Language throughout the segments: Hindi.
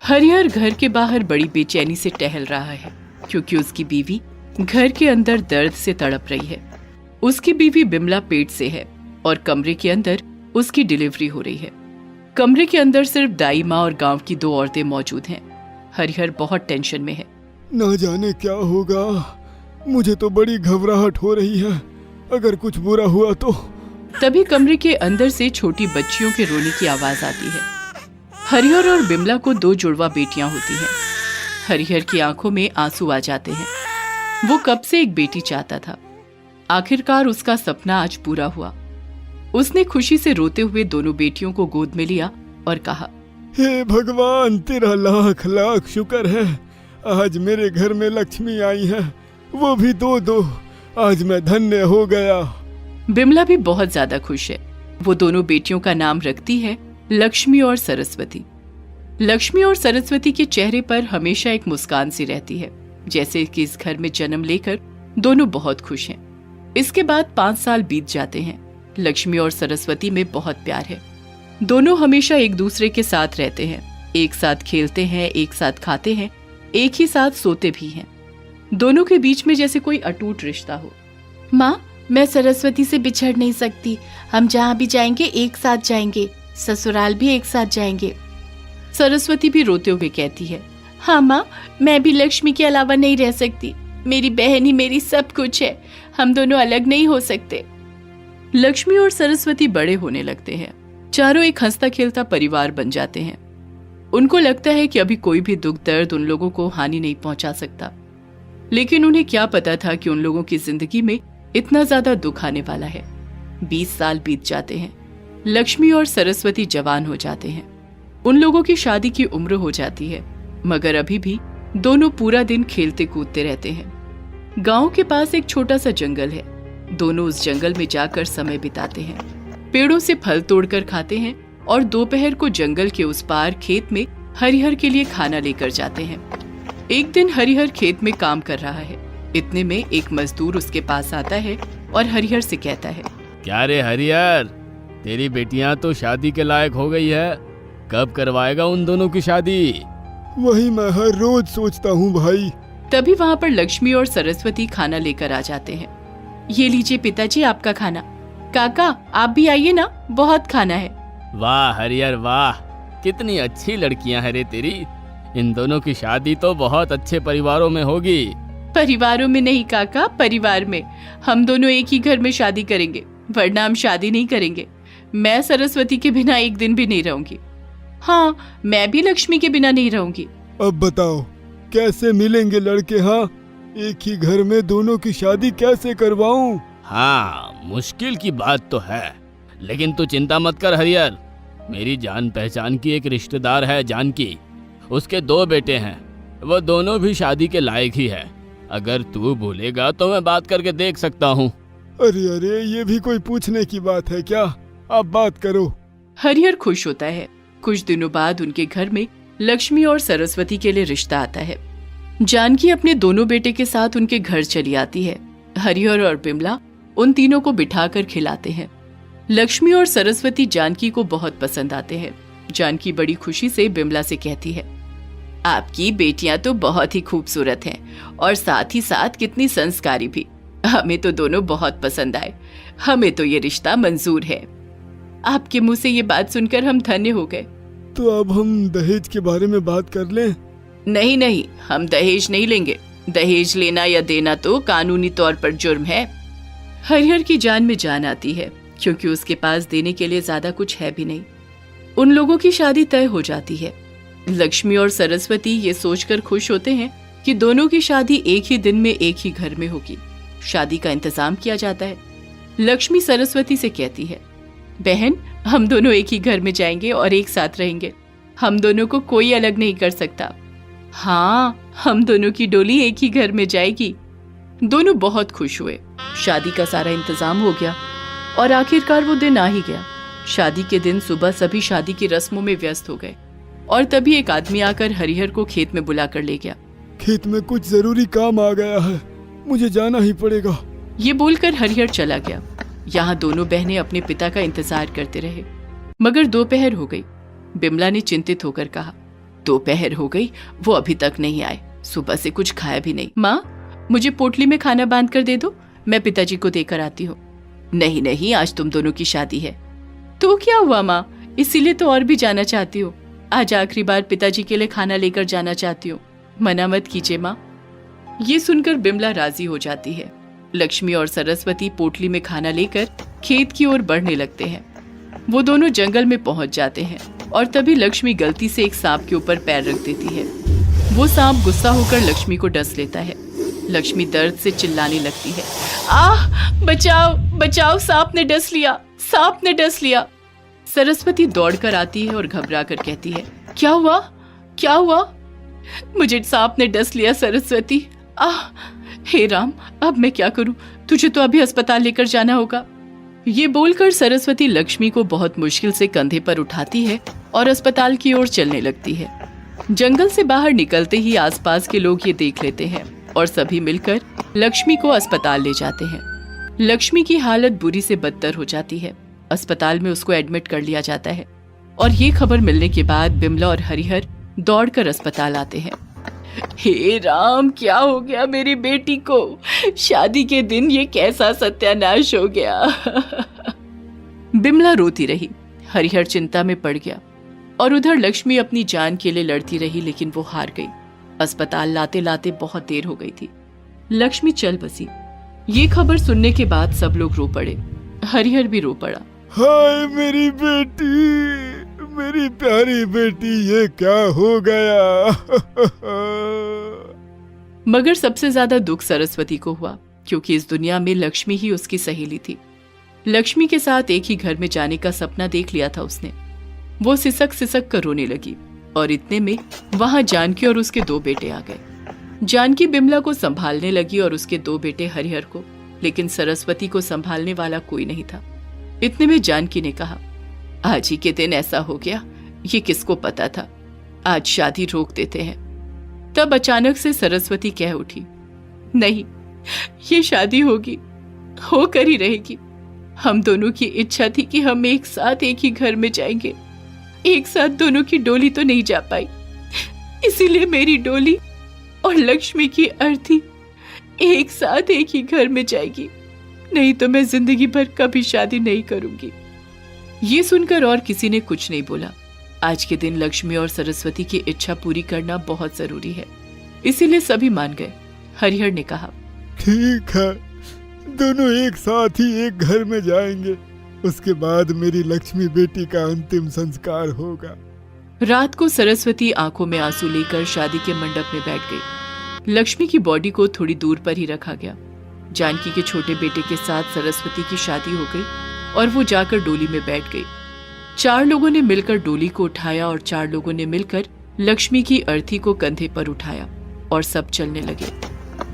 हरिहर घर के बाहर बड़ी बेचैनी से टहल रहा है क्योंकि उसकी बीवी घर के अंदर दर्द से तड़प रही है। उसकी बीवी बिमला पेट से है और कमरे के अंदर उसकी डिलीवरी हो रही है। कमरे के अंदर सिर्फ दाई माँ और गांव की 2 औरतें मौजूद हैं। हरिहर बहुत टेंशन में है। ना जाने क्या होगा, मुझे तो बड़ी घबराहट हो रही है। अगर कुछ बुरा हुआ तो। तभी कमरे के अंदर से छोटी बच्चियों के रोने की आवाज आती है। हरिहर और बिमला को 2 जुड़वा बेटियां होती हैं। हरिहर की आंखों में आंसू आ जाते हैं। वो कब से एक बेटी चाहता था। आखिरकार उसका सपना आज पूरा हुआ। उसने खुशी से रोते हुए दोनों बेटियों को गोद में लिया और कहा, हे भगवान, तेरा लाख लाख शुक्र है। आज मेरे घर में लक्ष्मी आई है, वो भी 2-2। आज मैं धन्य हो गया। बिमला भी बहुत ज्यादा खुश है। वो दोनों बेटियों का नाम रखती है लक्ष्मी और सरस्वती। लक्ष्मी और सरस्वती के चेहरे पर हमेशा एक मुस्कान सी रहती है, जैसे कि इस घर में जन्म लेकर दोनों बहुत खुश हैं। इसके बाद 5 साल बीत जाते हैं। लक्ष्मी और सरस्वती में बहुत प्यार है। दोनों हमेशा एक दूसरे के साथ रहते हैं, एक साथ खेलते हैं, एक साथ खाते हैं, एक ही साथ सोते भी हैं। दोनों के बीच में जैसे कोई अटूट रिश्ता हो। माँ, मैं सरस्वती से बिछड़ नहीं सकती। हम जहाँ भी जाएंगे एक साथ जाएंगे, ससुराल भी एक साथ जाएंगे। सरस्वती भी रोते हुए कहती है, हाँ माँ, मैं भी लक्ष्मी के अलावा नहीं रह सकती। मेरी बहन ही मेरी सब कुछ है। हम दोनों अलग नहीं हो सकते। लक्ष्मी और सरस्वती बड़े होने लगते हैं। चारों एक हंसता खेलता परिवार बन जाते हैं। उनको लगता है कि अभी कोई भी दुख दर्द उन लोगों को हानि नहीं पहुंचा सकता, लेकिन उन्हें क्या पता था कि उन लोगों की जिंदगी में इतना ज्यादा दुख आने वाला है। 20 साल बीत जाते हैं। लक्ष्मी और सरस्वती जवान हो जाते हैं। उन लोगों की शादी की उम्र हो जाती है, मगर अभी भी दोनों पूरा दिन खेलते कूदते रहते हैं। गांव के पास एक छोटा सा जंगल है। दोनों उस जंगल में जाकर समय बिताते हैं, पेड़ों से फल तोड़कर खाते हैं और दोपहर को जंगल के उस पार खेत में हरिहर के लिए खाना लेकर जाते हैं। एक दिन हरिहर खेत में काम कर रहा है। इतने में एक मजदूर उसके पास आता है और हरिहर से कहता है, क्या रे हरिहर, तेरी बेटियां तो शादी के लायक हो गई है। कब करवाएगा उन दोनों की शादी? वही मैं हर रोज सोचता हूँ भाई। तभी वहाँ पर लक्ष्मी और सरस्वती खाना लेकर आ जाते हैं। ये लीजिए पिताजी आपका खाना। काका, आप भी आइए ना, बहुत खाना है। वाह हरिहर वाह, कितनी अच्छी लड़कियां हैं रे तेरी। इन दोनों की शादी तो बहुत अच्छे परिवारों में होगी। परिवारों में नहीं काका, परिवार में। हम दोनों एक ही घर में शादी करेंगे, वरना हम शादी नहीं करेंगे। मैं सरस्वती के बिना एक दिन भी नहीं रहूंगी। हाँ, मैं भी लक्ष्मी के बिना नहीं रहूंगी। अब बताओ कैसे मिलेंगे लड़के? हाँ, एक ही घर में दोनों की शादी कैसे करवाऊं? हाँ, मुश्किल की बात तो है, लेकिन तू चिंता मत कर हरिहर। मेरी जान पहचान की एक रिश्तेदार है जानकी। उसके 2 बेटे हैं, वो दोनों भी शादी के लायक ही है। अगर तू बोलेगा तो मैं बात करके देख सकता हूँ। अरे अरे, ये भी कोई पूछने की बात है क्या? आप बात करो। हरिहर खुश होता है। कुछ दिनों बाद उनके घर में लक्ष्मी और सरस्वती के लिए रिश्ता आता है। जानकी अपने दोनों बेटे के साथ उनके घर चली आती है। हरिहर और बिमला उन तीनों को बिठाकर खिलाते हैं। लक्ष्मी और सरस्वती जानकी को बहुत पसंद आते हैं। जानकी बड़ी खुशी से बिमला से कहती है, आपकी बेटियां तो बहुत ही खूबसूरत हैं और साथ ही साथ कितनी संस्कारी भी। हमें तो दोनों बहुत पसंद आए। हमें तो ये रिश्ता मंजूर है। आपके मुंह से ये बात सुनकर हम धन्य हो गए। तो अब हम दहेज के बारे में बात कर लें? नहीं नहीं, हम दहेज नहीं लेंगे। दहेज लेना या देना तो कानूनी तौर पर जुर्म है। हरिहर की जान में जान आती है, क्योंकि उसके पास देने के लिए ज्यादा कुछ है भी नहीं। उन लोगों की शादी तय हो जाती है। लक्ष्मी और सरस्वती ये सोचकर खुश होते हैं कि दोनों की शादी एक ही दिन में एक ही घर में होगी। शादी का इंतजाम किया जाता है। लक्ष्मी सरस्वती से कहती है, बहन, हम दोनों एक ही घर में जाएंगे और एक साथ रहेंगे। हम दोनों को कोई अलग नहीं कर सकता। हाँ, हम दोनों की डोली एक ही घर में जाएगी। दोनों बहुत खुश हुए। शादी का सारा इंतजाम हो गया और आखिरकार वो दिन आ ही गया। शादी के दिन सुबह सभी शादी की रस्मों में व्यस्त हो गए और तभी एक आदमी आकर हरिहर को खेत में बुला कर ले गया। खेत में कुछ जरूरी काम आ गया है, मुझे जाना ही पड़ेगा। ये बोलकर हरिहर चला गया। यहाँ दोनों बहनें अपने पिता का इंतजार करते रहे, मगर दोपहर हो गई। बिमला ने चिंतित होकर कहा, दोपहर हो गई, वो अभी तक नहीं आए। सुबह से कुछ खाया भी नहीं। माँ, मुझे पोटली में खाना बांध कर दे दो, मैं पिताजी को देकर आती हूँ। नहीं नहीं, आज तुम दोनों की शादी है। तो क्या हुआ माँ, इसीलिए तो और भी जाना चाहती हूँ। आज आखिरी बार पिताजी के लिए खाना लेकर जाना चाहती हूँ, मना मत कीजिए माँ। ये सुनकर बिमला राजी हो जाती है। लक्ष्मी और सरस्वती पोटली में खाना लेकर खेत की ओर बढ़ने लगते हैं। वो दोनों जंगल में पहुंच जाते हैं और तभी लक्ष्मी गलती से एक सांप के ऊपर पैर रख देती है। वो सांप गुस्सा होकर लक्ष्मी को डस लेता है। लक्ष्मी दर्द से चिल्लाने लगती है, आह, बचाओ बचाओ, सांप ने डस लिया, सांप ने डस लिया। सरस्वती दौड़कर आती है और घबरा कर कहती है, क्या हुआ, क्या हुआ? मुझे सांप ने डस लिया सरस्वती। आह, हे राम, अब मैं क्या करूं? तुझे तो अभी अस्पताल लेकर जाना होगा। ये बोलकर सरस्वती लक्ष्मी को बहुत मुश्किल से कंधे पर उठाती है और अस्पताल की ओर चलने लगती है। जंगल से बाहर निकलते ही आसपास के लोग ये देख लेते हैं और सभी मिलकर लक्ष्मी को अस्पताल ले जाते हैं। लक्ष्मी की हालत बुरी से बदतर हो जाती है। अस्पताल में उसको एडमिट कर लिया जाता है और ये खबर मिलने के बाद बिमला और हरिहर दौड़कर अस्पताल आते हैं। हे राम, क्या हो गया मेरी बेटी को? शादी के दिन ये कैसा सत्यानाश हो गया। बिमला रोती रही, हरिहर चिंता में पड़ गया और उधर लक्ष्मी अपनी जान के लिए लड़ती रही, लेकिन वो हार गई। अस्पताल लाते लाते बहुत देर हो गई थी। लक्ष्मी चल बसी। ये खबर सुनने के बाद सब लोग रो पड़े। हरिहर भी रो पड़ा। हाय मेरी बेटी, मेरी प्यारी बेटी, ये क्या हो गया? मगर सबसे ज्यादा दुख सरस्वती को हुआ, क्योंकि इस दुनिया में लक्ष्मी ही उसकी सहेली थी। लक्ष्मी के साथ एक ही घर में जाने का सपना देख लिया था उसने। वो सिसक सिसक कर रोने लगी और इतने में वहां जानकी और उसके 2 बेटे आ गए। जानकी बिमला को संभालने लगी और उसके 2 बेटे हरिहर को, लेकिन सरस्वती को संभालने वाला कोई नहीं था। इतने में जानकी ने कहा, आज ही के दिन ऐसा हो गया, ये किसको पता था? आज शादी रोक देते हैं। तब अचानक से सरस्वती कह उठी, नहीं, ये शादी होगी, होकर ही रहेगी। हम दोनों की इच्छा थी कि हम एक साथ एक ही घर में जाएंगे। एक साथ दोनों की डोली तो नहीं जा पाई, इसीलिए मेरी डोली और लक्ष्मी की अर्थी एक साथ एक ही घर में जाएगी। नहीं तो मैं जिंदगी भर कभी शादी नहीं करूंगी। ये सुनकर और किसी ने कुछ नहीं बोला। आज के दिन लक्ष्मी और सरस्वती की इच्छा पूरी करना बहुत जरूरी है, इसीलिए सभी मान गए। हरिहर ने कहा, ठीक है, दोनों एक साथ ही एक घर में जाएंगे। उसके बाद मेरी लक्ष्मी बेटी का अंतिम संस्कार होगा। रात को सरस्वती आंखों में आंसू लेकर शादी के मंडप में बैठ गई। लक्ष्मी की बॉडी को थोड़ी दूर पर ही रखा गया। जानकी के छोटे बेटे के साथ सरस्वती की शादी हो गई और वो जाकर डोली में बैठ गई। 4 लोगों ने मिलकर डोली को उठाया और 4 लोगों ने मिलकर लक्ष्मी की अर्थी को कंधे पर उठाया और सब चलने लगे।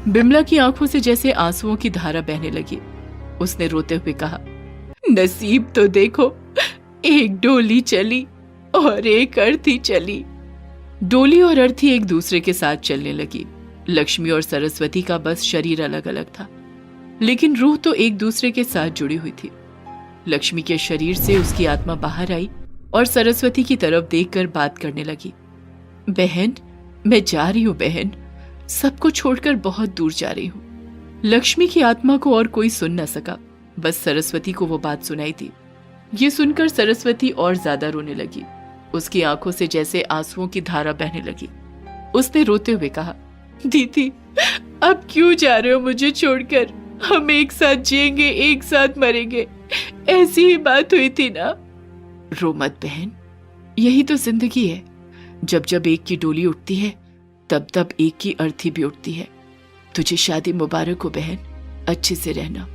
बिमला की आंखों से जैसे आंसुओं की धारा बहने लगी। उसने रोते हुए कहा, नसीब तो देखो, एक डोली चली और एक अर्थी चली। डोली और अर्थी एक दूसरे के साथ चलने लगी। लक्ष्मी और सरस्वती का बस शरीर अलग अलग था, लेकिन रूह तो एक दूसरे के साथ जुड़ी हुई थी। लक्ष्मी के शरीर से उसकी आत्मा बाहर आई और सरस्वती की तरफ देखकर बात करने लगी। बहन, मैं जा रही हूँ बहन, सबको छोड़कर बहुत दूर जा रही हूँ। लक्ष्मी की आत्मा को और कोई सुन न सका, बस सरस्वती को वो बात सुनाई थी। ये सुनकर सरस्वती और ज्यादा रोने लगी। उसकी आंखों से जैसे आंसुओं की धारा बहने लगी। उसने रोते हुए कहा, दीदी, अब क्यों जा रहे हो मुझे छोड़कर? हम एक साथ जिएंगे, एक साथ मरेंगे, ऐसी ही बात हुई थी ना। रो मत बहन, यही तो जिंदगी है। जब जब एक की डोली उठती है, तब तब एक की अर्थी भी उठती है। तुझे शादी मुबारक हो बहन, अच्छे से रहना।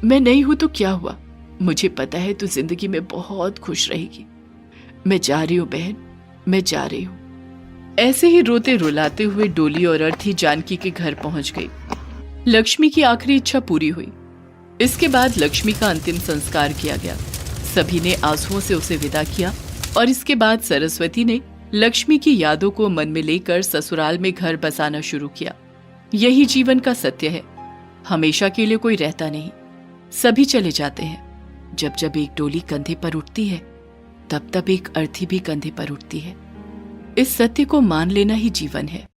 मैं नहीं हूं तो क्या हुआ, मुझे पता है तू जिंदगी में बहुत खुश रहेगी। मैं जा रही हूँ बहन, मैं जा रही हूँ। ऐसे ही रोते रुलाते हुए डोली और अर्थी जानकी के घर पहुंच गई। लक्ष्मी की आखिरी इच्छा पूरी हुई। इसके बाद लक्ष्मी का अंतिम संस्कार किया गया। सभी ने आंसुओं से उसे विदा किया और इसके बाद सरस्वती ने लक्ष्मी की यादों को मन में लेकर ससुराल में घर बसाना शुरू किया। यही जीवन का सत्य है, हमेशा के लिए कोई रहता नहीं, सभी चले जाते हैं। जब जब एक डोली कंधे पर उठती है, तब तब एक अर्थी भी कंधे पर उठती है। इस सत्य को मान लेना ही जीवन है।